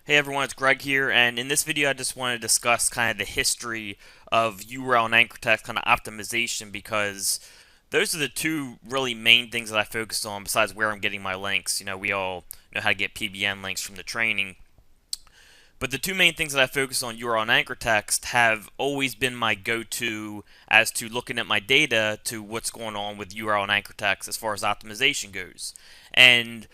Hey everyone, it's Greg here, and in this video I just want to discuss kind of the history of URL and anchor text kind of optimization because those are the two really main things that I focus on besides where I'm getting my links. We all know how to get PBN links from the training. But the two main things that I focus on, URL and anchor text, have always been my go-to as to looking at my data to what's going on with URL and anchor text as far as optimization goes. And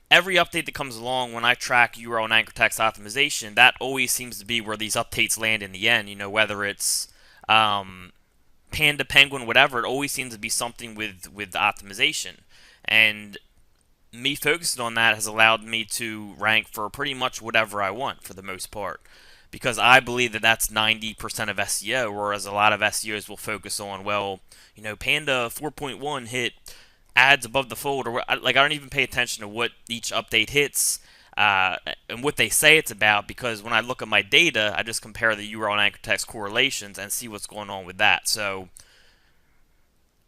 every update that comes along when I track URL and anchor text optimization, that always seems to be where these updates land in the end. Whether it's Panda, Penguin, whatever, it always seems to be something with optimization. And me focusing on that has allowed me to rank for pretty much whatever I want for the most part. Because I believe that that's 90% of SEO, whereas a lot of SEOs will focus on, well, Panda 4.1 hit ads above the fold, or like I don't even pay attention to what each update hits and what they say it's about, because when I look at my data, I just compare the URL and anchor text correlations and see what's going on with that. So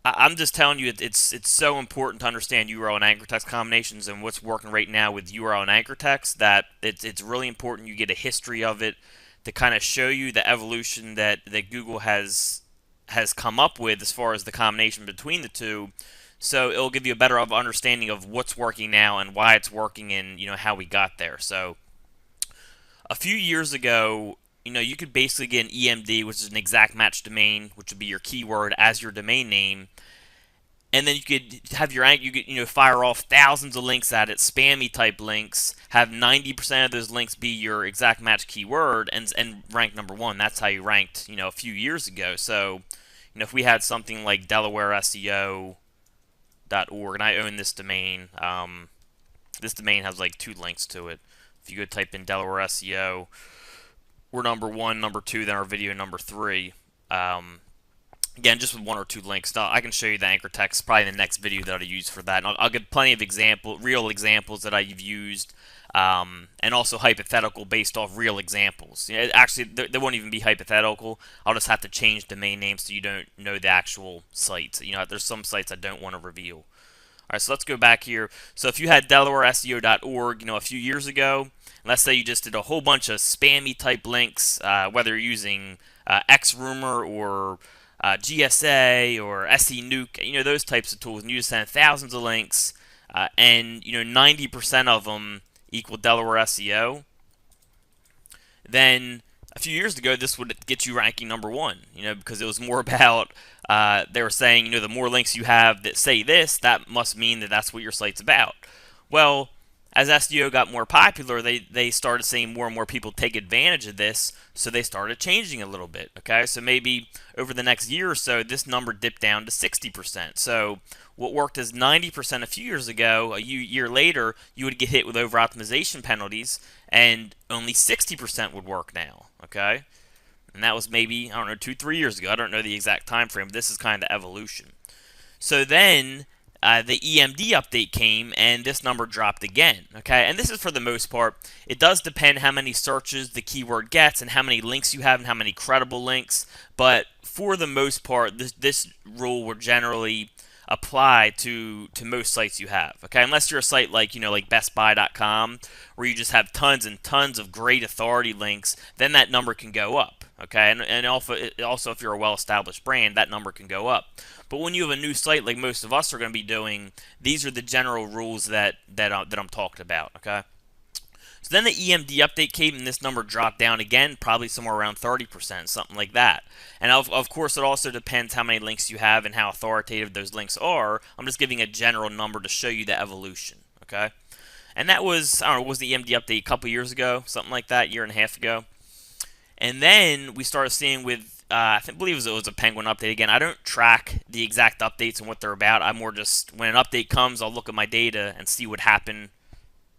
I'm just telling you, it's so important to understand URL and anchor text combinations and what's working right now with URL and anchor text that it's really important you get a history of it to kind of show you the evolution that Google has come up with as far as the combination between the two. So it'll give you a better understanding of what's working now and why it's working and how we got there. So a few years ago, you could basically get an EMD, which is an exact match domain, which would be your keyword as your domain name, and then you could have you could fire off thousands of links at it, spammy type links, have 90% of those links be your exact match keyword, and rank number one. That's how you ranked a few years ago. So if we had something like DelawareSEO.org, and I own this domain, this domain has like two links to it. If you go type in Delaware SEO, we're number one, number two, then our video number three. Again, just with one or two links. Now, I can show you the anchor text probably in the next video that I'll use for that. And I'll give plenty of real examples that I've used, and also hypothetical based off real examples. Actually, they won't even be hypothetical. I'll just have to change domain names so you don't know the actual sites. There's some sites I don't want to reveal. All right, so let's go back here. So if you had DelawareSEO.org, a few years ago, let's say you just did a whole bunch of spammy type links, whether you're using XRumor or GSA or SE Nuke, those types of tools, and you just send thousands of links, and 90% of them equal Delaware SEO, then a few years ago this would get you ranking number one, because it was more about they were saying, the more links you have that say this, that must mean that that's what your site's about. Well, as SEO got more popular, they started seeing more and more people take advantage of this, so they started changing a little bit. Okay, so maybe over the next year or so, this number dipped down to 60%. So what worked as 90% a few years ago, a year later, you would get hit with over optimization penalties, and only 60% would work now. Okay, and that was maybe, I don't know, 2-3 years ago. I don't know the exact time frame, but this is kind of the evolution. So then the EMD update came, and this number dropped again. Okay, and this is for the most part. It does depend how many searches the keyword gets and how many links you have and how many credible links. But for the most part, this rule will generally apply to most sites you have. Okay, unless you're a site like like BestBuy.com, where you just have tons and tons of great authority links, then that number can go up. Okay, and also if you're a well-established brand, that number can go up. But when you have a new site like most of us are going to be doing, these are the general rules that I'm talking about. Okay. So then the EMD update came, and this number dropped down again, probably somewhere around 30%, something like that. And of course, it also depends how many links you have and how authoritative those links are. I'm just giving a general number to show you the evolution. Okay. And that was, I don't know, was the EMD update a couple years ago, something like that, year and a half ago. And then we started seeing with, believe it was a Penguin update again. I don't track the exact updates and what they're about. I'm more just, when an update comes, I'll look at my data and see what happened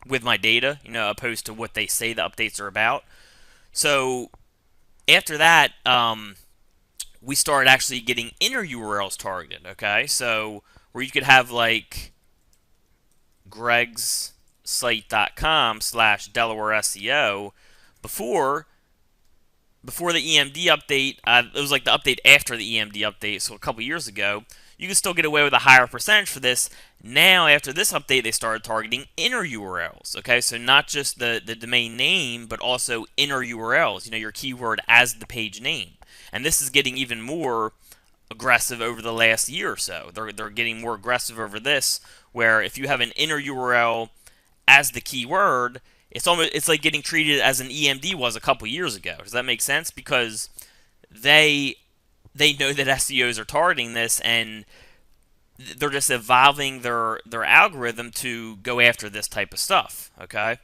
with my data, opposed to what they say the updates are about. So after that, we started actually getting inner URLs targeted. Okay, so where you could have like gregssite.com/Delaware SEO before the EMD update. It was like the update after the EMD update, so a couple years ago, you can still get away with a higher percentage for this. Now, after this update, they started targeting inner URLs. Okay, so not just the domain name, but also inner URLs. Your keyword as the page name. And this is getting even more aggressive over the last year or so. They're getting more aggressive over this, where if you have an inner URL as the keyword, it's like getting treated as an EMD was a couple years ago. Does that make sense? Because they know that SEOs are targeting this, and they're just evolving their algorithm to go after this type of stuff. Okay.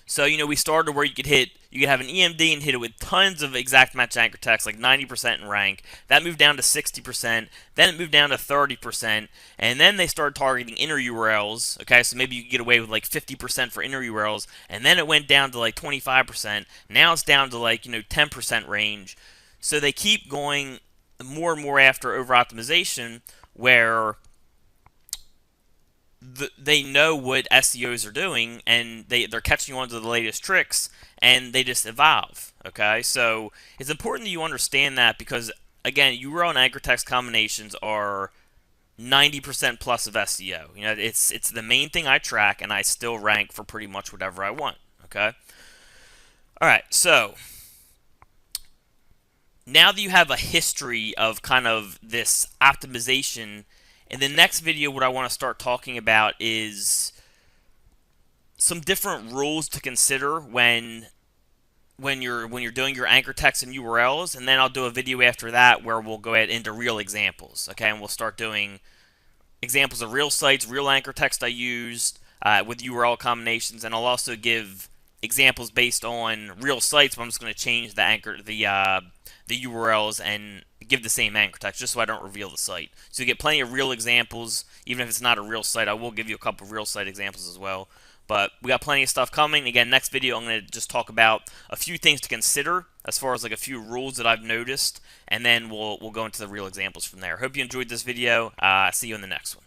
So, we started where you could have an EMD and hit it with tons of exact match anchor text, like 90% in rank. That moved down to 60%, then it moved down to 30%, and then they started targeting inner URLs. Okay, so maybe you could get away with like 50% for inner URLs, and then it went down to like 25%. Now it's down to like 10% range. So they keep going more and more after over optimization, where they know what SEOs are doing, and they're catching on to the latest tricks, and they just evolve. Okay, so it's important that you understand that, because again, URL and anchor text combinations are 90% plus of SEO. It's the main thing I track, and I still rank for pretty much whatever I want. Okay. All right, so now that you have a history of kind of this optimization, in the next video, what I want to start talking about is some different rules to consider when you're doing your anchor text and URLs, and then I'll do a video after that where we'll go ahead into real examples. Okay, and we'll start doing examples of real sites, real anchor text I used with URL combinations, and I'll also give examples based on real sites, but I'm just going to change the URLs and give the same anchor text, just so I don't reveal the site. So you get plenty of real examples, even if it's not a real site. I will give you a couple of real site examples as well. But we got plenty of stuff coming. Again, next video I'm going to just talk about a few things to consider as far as like a few rules that I've noticed, and then we'll go into the real examples from there. Hope you enjoyed this video. See you in the next one.